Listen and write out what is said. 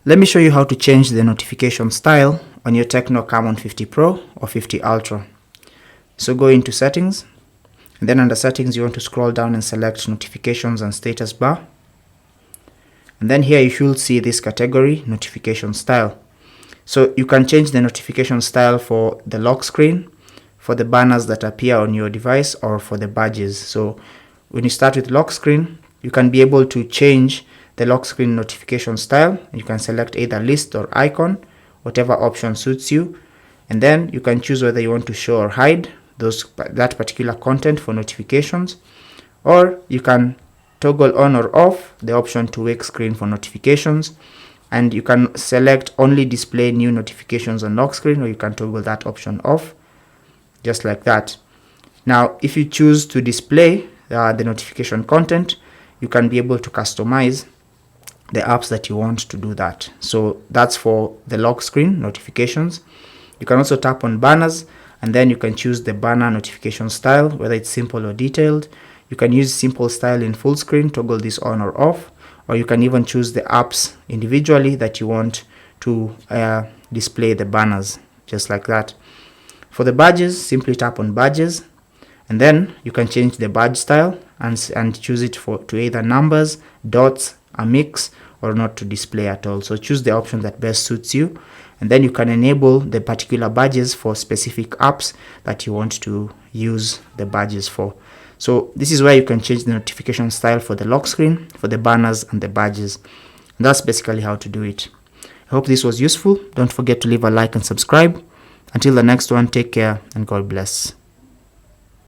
Let me show you how to change the notification style on your Tecno Camon 50 Pro or 50 Ultra. So go into settings, and then under settings you want to scroll down and select notifications and status bar. And then here you should see this category, notification style. So you can change the notification style for the lock screen, for the banners that appear on your device, or for the badges. So when you start with lock screen, you can be able to change the lock screen notification style. You can select either list or icon, whatever option suits you, and then you can choose whether you want to show or hide that particular content for notifications, or you can toggle on or off the option to wake screen for notifications, and you can select only display new notifications on lock screen, or you can toggle that option off, just like that. Now if you choose to display the notification content, you can be able to customize the apps that you want to do that. So that's for the lock screen notifications. You can also tap on banners, and then you can choose the banner notification style, whether it's simple or detailed. You can use simple style in full screen, toggle this on or off, or you can even choose the apps individually that you want to display the banners, just like that. For the badges, simply tap on badges, and then you can change the badge style and choose it to either numbers, dots, a mix, or not to display at all. So choose the option that best suits you, and then you can enable the particular badges for specific apps that you want to use the badges for. So this is where you can change the notification style for the lock screen, for the banners, and the badges. And that's basically how to do it. I hope this was useful. Don't forget to leave a like and subscribe. Until the next one, take care and God bless.